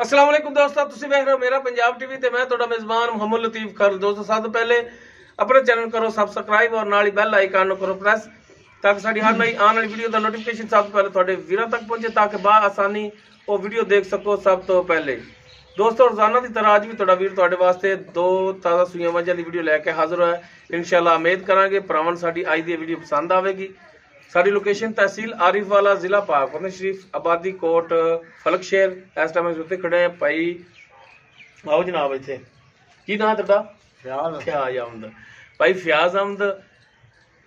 अस्सलाम वालेकुम दोस्तों, तुसीं वेख रहे हो मेरा पंजाब टीवी ते मैं तुहाडा मेज़बान मोहम्मद लतीफ खर। दोस्तों सब तो पहले अपने चैनल करो सब्सक्राइब और नाल ही बैल आइकन करो प्रेस ताकि साडी हर नई आने वाली वीडियो का नोटिफिकेशन सब तो पहले तुहाडे वीरां तक पहुंचे ताकि बा आसानी वो वीडियो देख सको सब तो पहले। दोस्तों रोजाना की तरह अज भी तुहाडा वीर तुहाडे वास्ते दो ताज़ा सूइयां मझां दी वीडियो लैके हाजिर होया। इंशाअल्लाह उम्मीद करांगे भरावां नूं साडी अज दी वीडियो पसंद आवेगी। साड़ी लोकेशन तहसील आरिफवाला जिला पाकपतन शरीफ आबादी कोट फलकशेर। इस टाइम उत्ते खड़े हैं भाई आओ जनाब इत्थे की नाम तुहाडा? फ्याज अहमद। भाई फ्याज अहमद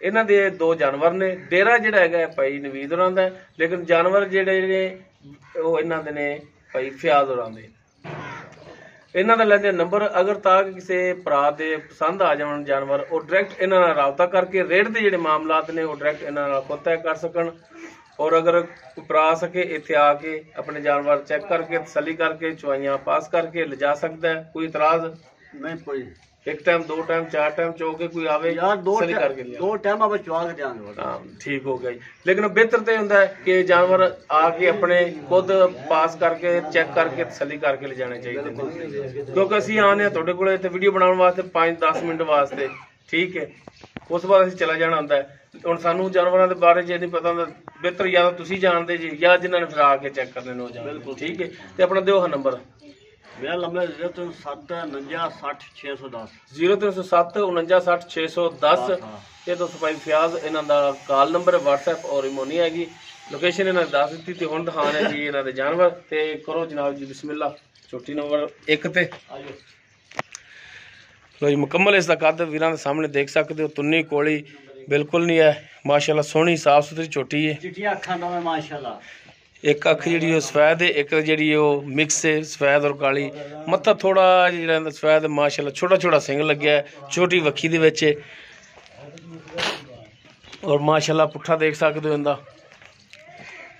इन्हां दे दो जानवर ने। डेरा जिहड़ा हैगा भाई नवीद होरां दा, लेकिन जानवर जिहड़े ने ओह इन्हां दे ने भाई फ्याज होरां दे। इन्हां दा लैंदे नंबर अगर ताक किसी भरा दे पसंद आ जावन जानवर वो डायरैक्ट इन्हां नाल राबता करके रेट के जिहड़े मामलात ने वो डायरैक्ट इन्हां नाल खुद तय कर सकन। और अगर कोई भरा सके इत्थे आके अपने जानवर चेक करके तसली करके चवाइयां पास करके ले जा सकता है। कोई इतराज नहीं? कोई एक टाइम दो टाइम चार टाइम चो के कोई आवे यार तसली करके लिया दो टाइम अब चवा के देंगे। हाँ ठीक हो गया जी। लेकिन बेहतर तो होंगे कि जानवर आके अपने खुद पास करके चेक करके तसली करके ले जाने चाहिए, क्योंकि असी आने थोड़े को वीडियो बनाने वास्ते 5-10 मिनट वास्ते, ठीक है। उस बाद असीं चला जाना होंदा है। हुण सानू जानवरों के बारे च नहीं पता होंदा, बेहतर या तो तुसीं जानते जी या जिन्होंने फिर आके चेक करने हो जाए, ठीक है। तो अपना दिओ नंबर। मेरा नंबर 0307 49 60 610 0307 49 60 610। ये दोस्तों भाई फ्याज इन्हां दा कॉल नंबर है, व्हाट्सएप और इमोनी हैगी। लोकेशन इन्हां दस दी ते हुण दिखाने जी इन्हां दे जानवर। ते करो जनाब जी बिस्मिल्लाह। छोटी नंबर 1 ते लो जी मुकम्मल इसका कद वीरां दे सामने देख सकते हो। तुन्नी कोली बिल्कुल नहीं है, माशाल्लाह सोहनी साफ सुथरी छोटी है। चिट्टियां अखां दा माशाल्लाह। एक अख जी सफेद है, एक जी मिक्स है सफेद और काली। मत्था थोड़ा जो सफेद माशाल्लाह छोटा छोटा सिंग लग्या है, छोटी वक्खी दे विच। और माशाल्लाह पुट्ठा देख सकते हो इंदा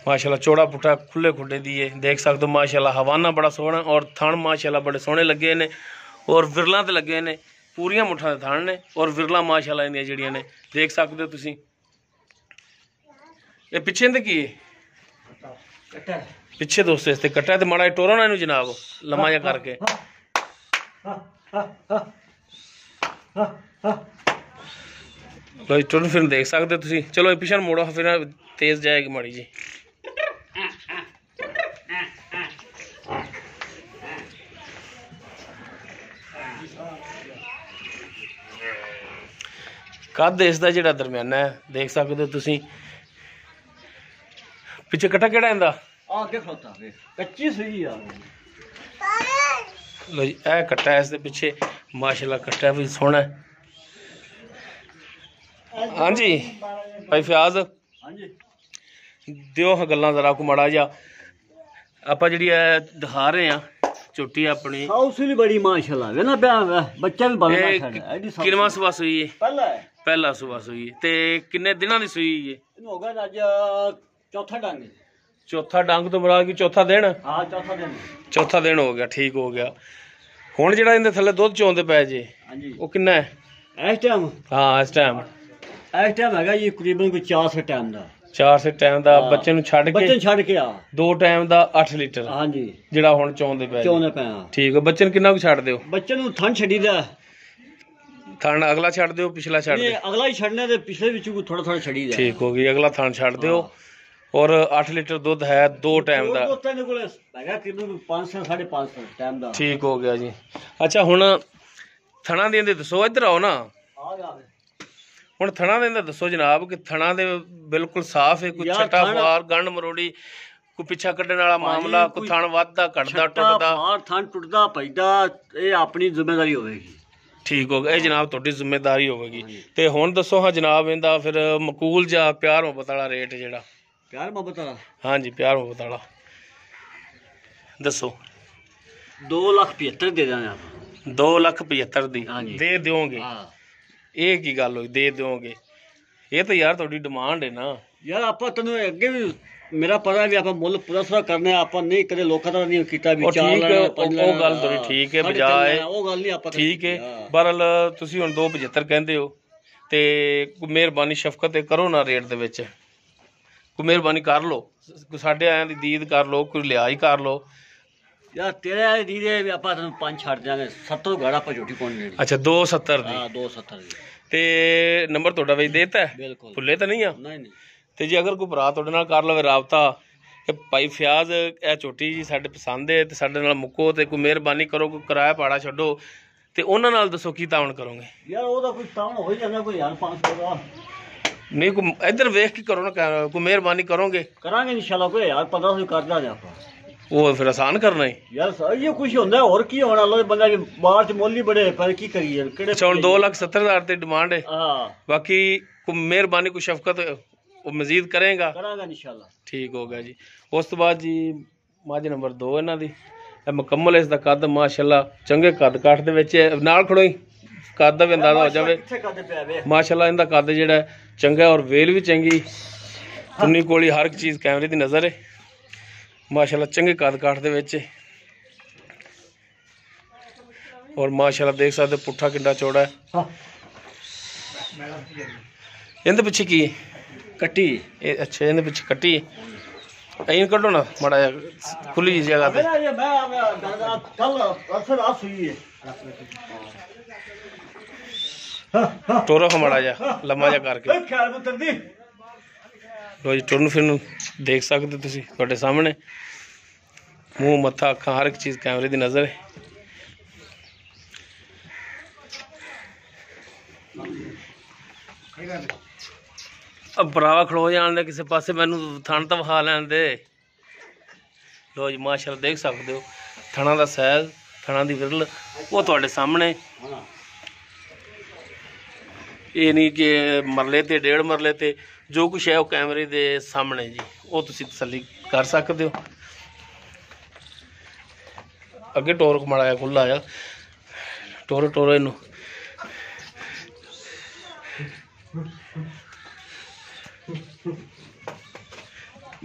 माशाल्लाह चौड़ा पुट्ठा खुले खुडे दी है, देख सकते हो माशाल्लाह। हवाना बड़ा सोहना और थण माशाल्लाह बड़े सोहने लगे ने और विरलां ते लगे ने, पूरियां मुठ्ठां दे थण ने और विरलां माशाल्लाह इंदियां जिहड़ियां ने देख सकते हो तुसीं। ये पिछे इंदे की है? पिछे दोस्तों इसते कट्टा ते माड़ा टोरो ना इनू जनाब लम्मा जा करके। लो जी टुर फिर देख सकते तुसी। चलो पिछन मोड़ो फिर तेज जाएगी माड़ी जी। कद इसदा जिहड़ा दरम्याना है देख सकते हो तुसी। पिछे कट्टा केड़ा इंदा? आगे खलोता वे कच्ची सही यार। लो जी ए कट्टा है इसदे पिछे माशाल्लाह, कट्टा भी सोहना है। हाँ जी भाई फ्याज हां जी दिओ गल्लां जरा को माड़ा जा आपां जिहड़ी दिखा रहे हैं झोटी अपनी। हाउसली बड़ी माशाल्लाह वे ना बच्चा भी बड़ा है। किनवा सुबह सुई है? पहला सुबह सुई है। ते किन्ने दिनां दी सुई है? हो गया अज चौथा डंग। चौथा डंग तो मुराद की चौथा दिन? हाँ चौथा दिन। चौथा दिन हो गया, ठीक हो गया। हुण जिहड़ा इहदे थल्ले दुध चोंदे पै जे वो किन्ना है इस टाइम? हाँ इस टाइम हैगा जी तकरीबन कोई 4 से टाइम दा। 4 से टाइम दा बच्चे नूं छड्ड के आ 2 टाइम दा 8 लीटर। हाँ जी जिहड़ा हुण चोंदे पै ठीक है। बच्चे नूं किन्ना कुछ छड्ड दिओ? बच्चे नूं थन छड्डी दा। थन अगला छड्ड दिओ पिछला छड्ड दिओ? अगला ही छड्डने ते पिछले विच कोई थोड़ा थोड़ा छड्डी दा। ठीक हो गई, अगला थन छड्ड दिओ। और 8 लीटर दुध है 2 टाइम दा। ठीक हो गया जी। अच्छा हुण थणा दे दसो, इधर आओ ना। हुण थणा दे दसो जनाब कि थणा दे बिल्कुल साफ है, कोई छट्टा फार गंढ मरोड़ी कोई पिछा कड्ढण वाला मामला, कोई थण वधदा घटदा टुटदा? थण टुटदा भजदा ये अपनी जिम्मेदारी होवेगी। ठीक हो गया, जनाब तुहाडी जिम्मेदारी होवेगी। ते हुण दसो हाँ जनाब इंदा फिर मकूल जा प्यार मुहब्बत वाला रेट जिहड़ा? प्यार मोहब्बत वाला? हाँ जी प्यार मुहब्बत वाला दसो। 2,75,000 दे देंगे आप। 2,75,000 दी दे दोगे? ये की गल हुई दे दोगे? ये तो यार थोड़ी डिमांड है ना यार। आप तैनूं अगे भी मेरा पता भी आप मुल पूरा थोड़ा करने आप नहीं कदे लोकां दा नहीं कीता भी चार ओ गल थोड़ी ठीक है बजाए ओ गल नहीं आप ठीक है। बहरहाल तुसीं हुण 2,75 कहंदे हो ते कोई मेहरबानी शफकत करो ना रेट दे विच, कोई मेहरबानी कर लो, साढ़े आया की दीद कर लो, कोई लिहाज कर लो। ਯਾਰ ਤੇਰੇ ਵਾਲੀ ਦੀ ਦੇ ਵੀ ਆਪਾਂ ਤੈਨੂੰ 5 ਛੱਡ ਦਿਆਂਗੇ 70 ਘੜ ਆਪਾਂ ਝੂਠੀ ਕੋਣ ਦੇਣੀ ਅੱਛਾ 270 ਦੀ ਹਾਂ 270 ਦੀ ਤੇ ਨੰਬਰ ਤੁਹਾਡਾ ਬਈ ਦੇਤਾ ਬਿਲਕੁਲ ਭੁੱਲੇ ਤਾਂ ਨਹੀਂ ਆ ਨਹੀਂ ਨਹੀਂ ਤੇ ਜੇ ਅਗਰ ਕੋਈ ਭਰਾ ਤੁਹਾਡੇ ਨਾਲ ਕਰ ਲਵੇ ਰਾਬਤਾ ਕਿ ਭਾਈ ਫਿਆਜ਼ ਇਹ ਝੋਟੀ ਜੀ ਸਾਡੇ ਪਸੰਦ ਹੈ ਤੇ ਸਾਡੇ ਨਾਲ ਮੁੱਕੋ ਤੇ ਕੋਈ ਮਿਹਰਬਾਨੀ ਕਰੋ ਕੋਈ ਕਿਰਾਇਆ ਭਾੜਾ ਛੱਡੋ ਤੇ ਉਹਨਾਂ ਨਾਲ ਦੱਸੋ ਕੀ ਤਾਵਣ ਕਰੋਗੇ ਯਾਰ ਉਹਦਾ ਕੋਈ ਤਾਵਣ ਹੋ ਹੀ ਜਾਂਦਾ ਕੋਈ 1500 ਦਾ ਨਹੀਂ ਕੋਈ ਇੱਧਰ ਵੇਖ ਕੇ ਕਰੋ ਨਾ ਕੋਈ ਮਿਹਰਬਾਨੀ ਕਰੋਗੇ ਕਰਾਂਗੇ ਇਨਸ਼ਾਅੱਲਾ ਕੋਈ 1500 ਕਰ ਦਾਂਗੇ ਆਪਾਂ ਉਹ ਫਿਰ ਆਸਾਨ ਕਰਨਾ ਹੈ ਯਾਰ ਇਹ ਕੁਝ ਹੁੰਦਾ ਹੋਰ ਕੀ ਹੋਣਾ ਅੱਲਾ ਦੇ ਬੰਦਾ ਜੀ ਬਾਹਰ ਚ ਮੁੱਲ ਹੀ ਬੜੇ ਪਰ ਕੀ ਕਰੀਏ ਕਿਹੜੇ ਹੁਣ 2,70,000 ਤੇ ਡਿਮਾਂਡ ਹੈ ਹਾਂ ਬਾਕੀ ਕੋਈ ਮਿਹਰਬਾਨੀ ਕੋਈ ਸ਼ਫਕਤ ਉਹ ਮਜ਼ੀਦ ਕਰੇਗਾ ਕਰਾਂਗਾ ਇਨਸ਼ਾਅੱਲਾ ਠੀਕ ਹੋ ਗਿਆ ਜੀ ਉਸ ਤੋਂ ਬਾਅਦ ਜੀ ਮੱਝ ਨੰਬਰ 2 ਇਹਨਾਂ ਦੀ ਇਹ ਮੁਕੰਮਲ ਇਸ ਦਾ ਕੱਦ ਮਾਸ਼ਾਅੱਲਾ ਚੰਗੇ ਕੱਦ ਕਾਠ ਦੇ ਵਿੱਚ ਨਾਲ ਖੜੋ ਹੀ ਕੱਦ ਦਾ ਵੀ ਅੰਦਾਜ਼ਾ ਹੋ ਜਾਵੇ ਕਿੱਥੇ ਕੱਦ ਪਿਆ ਵੇ ਮਾਸ਼ਾਅੱਲਾ ਇਹਦਾ ਕੱਦ ਜਿਹੜਾ ਚੰਗਾ ਔਰ ਵੇਲ ਵੀ ਚੰਗੀ ਕੁੰਨੀ ਕੋਲੀ ਹਰ ਇੱਕ ਚੀਜ਼ ਕੈਮਰੇ ਦੀ ਨਜ਼ਰ ਹੈ ਮਾਸ਼ਾਅੱਲਾ ਚੰਗੇ ਕੱਦ ਕਾਠ ਦੇ ਵਿੱਚ ਔਰ ਮਾਸ਼ਾਅੱਲਾ ਦੇਖ ਸਕਦੇ ਪੁੱਠਾ ਕਿੰਨਾ ਚੌੜਾ ਹੈ ਇਹਦੇ ਪਿੱਛੇ ਕੀ ਕੱਟੀ ਇਹ ਅੱਛਾ ਇਹਦੇ ਪਿੱਛੇ ਕੱਟੀ ਐਂ ਕੱਢੋ ਨਾ ਮਾੜਾ ਜਿਹਾ ਖੁੱਲੀ ਜਗ੍ਹਾ ਤੇ ਮੈਂ ਕੱਲ ਅਸਲ ਆ ਸੂਈ ਹੈ ਟੋਰੋ ਮਾੜਾ ਜਿਹਾ ਲੰਮਾ ਜਿਹਾ ਕਰਕੇ ਖਿਆਲ ਪੁੱਤਰ ਦੀ ਲੋ ਜੀ ਟੁਰਨ ਫਿਰ ਨੂੰ ਦੇਖ ਸਕਦੇ ਤੁਸੀਂ ਤੁਹਾਡੇ ਸਾਹਮਣੇ ਮੂੰਹ ਮੱਥਾ ਅੱਖਾਂ ਹਰ ਇੱਕ ਚੀਜ਼ ਕੈਮਰੇ ਦੀ ਨਜ਼ਰ ਹੈ अब भरावा खड़ो जान दे किसी पासे मैनू थण तो विखा लैन दे लो जी माशाअल्लाह देख सकते हो थणा दा साइज थणा दी विरल वो तुहाडे सामने ये नहीं कि मरले ते 1.5 मरले ते जो कुछ है वो कैमरे दे सामने जी वो तुसीं तसल्ली कर सकते हो अगे टोरक माड़ा जिहा खुला आ टोरो टोरो इनू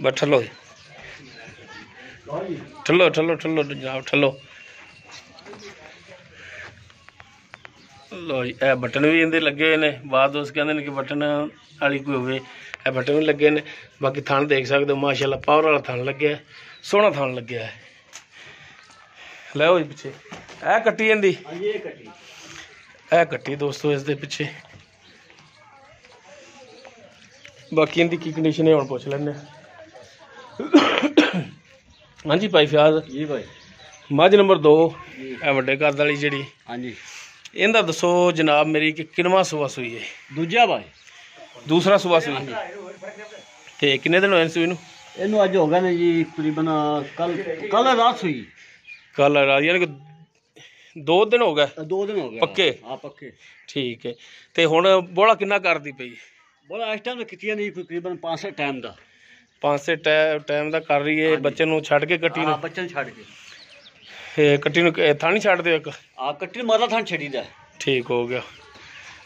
बस ठलो ठलो ठलो ठलो जनाब ठलो लो जी ए बटन भी इहदे लगे ने बाद दोस्त कहते हैं कि बटन वाली कोई होवे ए बटन भी लगे ने बाकी थान देख सकते हो माशाल्लाह पावर वाला थान लगे सोहना थान लगे है लो जी पिछे ए कट्टी इहदी ए कट्टी दोस्तों इस दे पिछे बाकी इनकी की कंडीशन है हम पूछ लेने हाँ जी भाई फियाज जी भाई मझ नंबर 2 ए वड्डे कद वाली जिहड़ी हाँ जी इहदा दसो जनाब मेरी कि किनवा सुबह सुई है दूजा भाई दूसरा सुबह सुई ते किन्ने दिन होए सुई नूं इनू अज हो गए ने जी तकरीबन कल रात सुई कल रात यानी कि 2 दिन हो गए 2 दिन हो गए पक्के हाँ पक्के ठीक है ते हुण बोला किन्ना करदी पई बोला इस टाइम तो कितिया नहीं तकरीबन 5 टाइम दा 5 से टाइम दा कर रही है बच्चे नूं छड़ के कट्टी नूं बच्चे छड़ के कट्टी नूं थानी छड़ दे एक आ कट्टी मारा थान छड़ी दा ठीक हो गया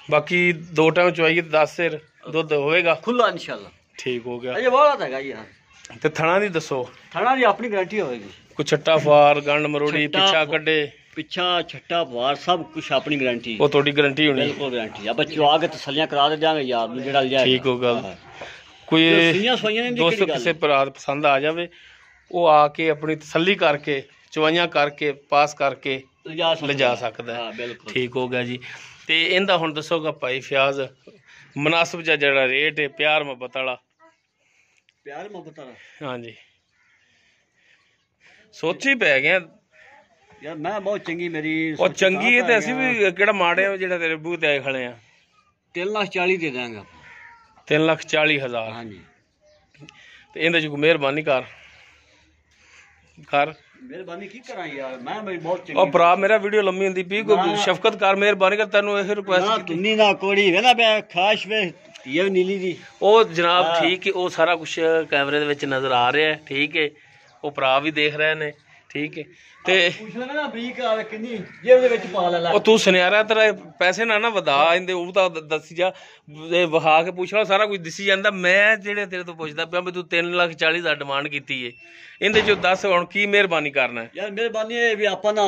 बाकी 2 टाइम चवाइए 10 सिर दुध होएगा खुला इंशाल्लाह ठीक हो गया अजे वाला था यार ते थणा दी दसो थाना दी अपनी गारंटी होगी कोई छट्टा फार गंड मरोड़ी पिछा कड्डे पिछा छट्टा वार सब कुछ अपनी गारंटी वो थोड़ी गारंटी होनी बिल्कुल गारंटी अब चवा के तसल्लियां करा दे देंगे यार नु जेड़ा ले ठीक हो गल कोई दोस्तों किसी भरा पसंद आ जावे वो आके अपनी तसल्ली करके चवाइयां करके पास करके ले जा सकदा है ठीक हो गया जी ते इंदा हुण दसोगा भाई फियाज मुनासिब जेड़ा रेट है प्यार मोहब्बत वाला प्यार मोहब्बत वाला हाँ जी सोची पै गए यार मैं बहुत चंगी मेरी और चंगी है ते असि भी केड़ा माड़े हो जेड़ा तेरे बूह ते आए खड़े हैं 3,40,000 दे देंगे 3,40,000 हाँ जी ते इंदे च कोई मेहरबानी कर मेहरबानी की करा यार मैं मेरी बहुत चंगी और भरा मेरा वीडियो लंबी हुंदी पी कोई शफकत कर मेहरबानी कर तैनू यह रिक्वेस्ट की किन्नी ना कोड़ी वेला पे खाश वे ये नीली दी ओ जनाब ठीक है ओ सारा कुछ कैमरे दे विच नजर आ रहा है ठीक है ओ भरा भी देख रहे ने ठीक है ते ਪੁੱਛਣਾ ਨਾ ਬਰੀਕ ਆਵੇ ਕਿੰਨੀ ਜੇ ਉਹਦੇ ਵਿੱਚ ਪਾ ਲੈ ਉਹ ਤੂੰ ਸੁਨਿਆਰਾ ਤੇਰਾ ਪੈਸੇ ਨਾ ਵਧਾ ਇਹਦੇ ਉਹ ਤਾਂ ਦੱਸੀ ਜਾ ਇਹ ਵਹਾ ਕੇ ਪੁੱਛ ਲਾ ਸਾਰਾ ਕੁਝ ਦਿਸੀ ਜਾਂਦਾ ਮੈਂ ਜਿਹੜੇ ਤੇਰੇ ਤੋਂ ਪੁੱਛਦਾ ਪਿਆ ਵੀ ਤੂੰ 3,40,000 ਦਾ ਡਿਮਾਂਡ ਕੀਤੀ ਏ ਇਹਦੇ ਚੋਂ ਦੱਸ ਹੁਣ ਕੀ ਮਿਹਰਬਾਨੀ ਕਰਨਾ ਯਾਰ ਮਿਹਰਬਾਨੀ ਇਹ ਵੀ ਆਪਾਂ ਨਾ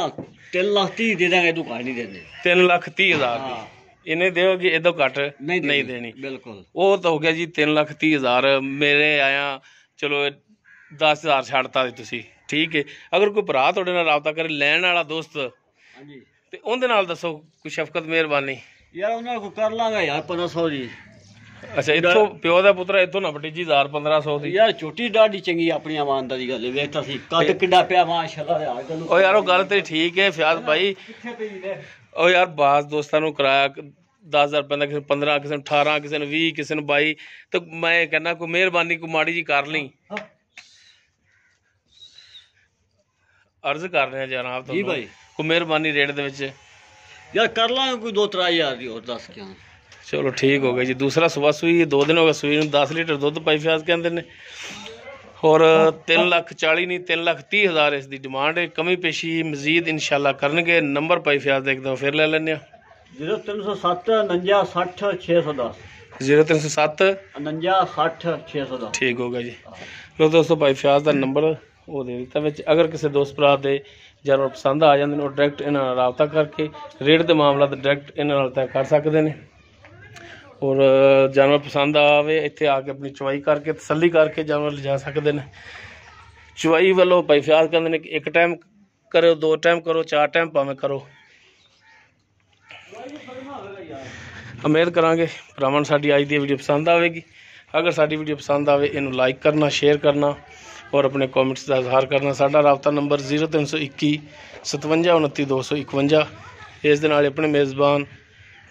3,30,000 ਦੇ ਦਾਂਗੇ ਤੂੰ ਘੱਟ ਨਹੀਂ ਦਿੰਦੇ 3,30,000 ਦੀ ਇਹਨੇ ਦਿਓਗੇ ਇਦੋਂ ਘੱਟ ਨਹੀਂ ਦੇਣੀ ਬਿਲਕੁਲ ਉਹ ਤਾਂ ਹੋ ਗਿਆ ਜੀ 3,30,000 ਮੇਰੇ ਆਇਆ ਚਲੋ 10,000 ਛੱਡਤਾ ਜੀ ਤੁਸੀਂ, ਠੀਕ ਹੈ। ਅਗਰ ਕੋਈ ਭਰਾ ਤੁਹਾਡੇ ਨਾਲ ਰਾਬਤਾ ਕਰੇ ਲੈਣ ਵਾਲਾ ਦੋਸਤ, ਹਾਂਜੀ, ਤੇ ਉਹਦੇ ਨਾਲ ਦੱਸੋ ਕੋਈ ਸ਼ਫਕਤ ਮਿਹਰਬਾਨੀ। ਯਾਰ ਉਹਨਾਂ ਕੋਲ ਕਰ ਲਾਂਗਾ ਯਾਰ 1500 ਦੀ। ਅੱਛਾ, ਇੱਥੋਂ ਪਿਓ ਦਾ ਪੁੱਤਰਾ ਇੱਥੋਂ ਨਾ ਭਟੀਜੀ 1000-1500 ਦੀ। ਯਾਰ ਛੋਟੀ ਡਾਢੀ ਚੰਗੀ ਆਪਣੀ ਇਮਾਨਦਾਰੀ ਗੱਲ ਵੇਖ ਤਾਂ ਸੀ ਕੱਦ ਕਿੱਡਾ ਪਿਆ ਮਾਸ਼ਾਅੱਲਾ ਯਾਰ ਤੈਨੂੰ। ਉਹ ਯਾਰ ਉਹ ਗੱਲ ਤੇ ਠੀਕ ਹੈ ਫਿਆਜ਼ ਭਾਈ। ਕਿੱਥੇ ਪਈ ਨੇ ਉਹ ਯਾਰ ਬਾਜ਼ ਦੋਸਤਾਂ ਨੂੰ ਕਿਰਾਇਆ 10,000 ਪੈਂਦਾ, ਕਿਸੇ ਨੂੰ 15, ਕਿਸੇ ਨੂੰ 18, ਕਿਸੇ ਨੂੰ 20, ਕਿਸੇ ਨੂੰ 22। ਤੇ ਮੈਂ ਕਹਿੰਦਾ ਕੋਈ ਮਿਹਰਬਾਨੀ ਕੋਈ ਮਾੜੀ ਜੀ ਕਰ ਲਈ, ਅਰਜ਼ ਕਰ ਰਹੇ ਜਨਾਬ ਜੀ ਤੁਹਾਨੂੰ ਭਾਈ। ਕੋਈ ਮਿਹਰਬਾਨੀ ਰੇਟ ਦੇ ਵਿੱਚ। ਯਾਰ ਕਰ ਲਾਂਗੇ ਕੋਈ 2-3 ਹਜ਼ਾਰ ਦੀ ਹੋਰ ਦੱਸ ਕਿਆ। ਚਲੋ ਠੀਕ ਹੋ ਗਿਆ ਜੀ। ਦੂਸਰਾ ਸੁਬਾ ਸੂਈ 2 ਦਿਨ ਹੋ ਗਏ ਸੂਈ ਨੂੰ, 10 ਲੀਟਰ ਦੁੱਧ ਪਾਈ ਫਿਆਜ਼ ਕਹਿੰਦੇ ਨੇ। ਹੋਰ 3,40,000 ਨਹੀਂ 3,30,000 ਇਸ ਦੀ ਡਿਮਾਂਡ ਹੈ। ਕਮੀ ਪੇਸ਼ੀ ਮਜ਼ੀਦ ਇਨਸ਼ਾਅੱਲਾ ਕਰਨਗੇ। ਨੰਬਰ ਪਾਈ ਫਿਆਜ਼ ਦਾ ਇੱਕ ਦਫਾ ਫਿਰ ਲੈ ਲੈਂਦੇ ਹਾਂ। 0307 49 60 610 0307 49 60 610। ਠੀਕ ਹੋ ਗਿਆ ਜੀ। ਲੋ ਦੋਸਤੋ ਭਾਈ ਫਿਆਜ਼ ਦਾ ਨੰਬਰ ਉਹ ਦੇ ਦਿੱਤਾ ਵਿੱਚ। ਅਗਰ ਕਿਸੇ ਦੋਸਤ ਭਰਾ ਦੇ ਜਾਨਵਰ ਪਸੰਦ ਆ ਜਾਂਦੇ ਨੇ, ਉਹ ਡਾਇਰੈਕਟ ਇਹਨਾਂ ਨਾਲ ਰਾਬਤਾ ਕਰਕੇ ਰੇਟ ਦੇ ਮਾਮਲਾ ਤੇ ਡਾਇਰੈਕਟ ਇਹਨਾਂ ਨਾਲ ਤੈਅ ਕਰ ਸਕਦੇ ਨੇ। ਔਰ ਜਾਨਵਰ ਪਸੰਦ ਆਵੇ ਇੱਥੇ ਆ ਕੇ ਆਪਣੀ ਚਵਾਈ ਕਰਕੇ ਤਸੱਲੀ ਕਰਕੇ ਜਾਨਵਰ ਲਿਜਾ ਸਕਦੇ ਨੇ। ਚਵਾਈ ਵੱਲੋਂ ਭਾਈ ਫਿਆਜ਼ ਕਹਿੰਦੇ ਨੇ ਕਿ ਇੱਕ ਟਾਈਮ ਕਰੋ, 2 ਟਾਈਮ ਕਰੋ, 4 ਟਾਈਮ ਭਾਵੇਂ ਕਰੋ। ਉਮੀਦ ਕਰਾਂਗੇ ਭਰਾਵਾਂ ਨੂੰ ਸਾਡੀ ਅੱਜ ਦੀ ਵੀਡੀਓ ਪਸੰਦ ਆਵੇਗੀ। ਅਗਰ ਸਾਡੀ ਵੀਡੀਓ ਪਸੰਦ ਆਵੇ ਇਹਨੂੰ ਲਾਈਕ ਕਰਨਾ, ਸ਼ੇਅਰ ਕਰਨਾ ਔਰ ਆਪਣੇ ਕਮੈਂਟਸ ਦਾ ਇਜ਼ਹਾਰ ਕਰਨਾ। ਸਾਡਾ ਰਾਬਤਾ ਨੰਬਰ 0321 57 29 251। ਇਸ ਦੇ ਨਾਲ ਆਪਣੇ ਮੇਜ਼ਬਾਨ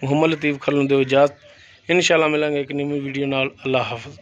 ਮੁਹੰਮਦ ਲਤੀਫ ਖਲੂ ਨੂੰ ਦਿਓ ਇਜਾਜ਼ਤ। इंशाल्लाह मिलेंगे एक नई वीडियो नाल। अल्लाह हाफ़िज़।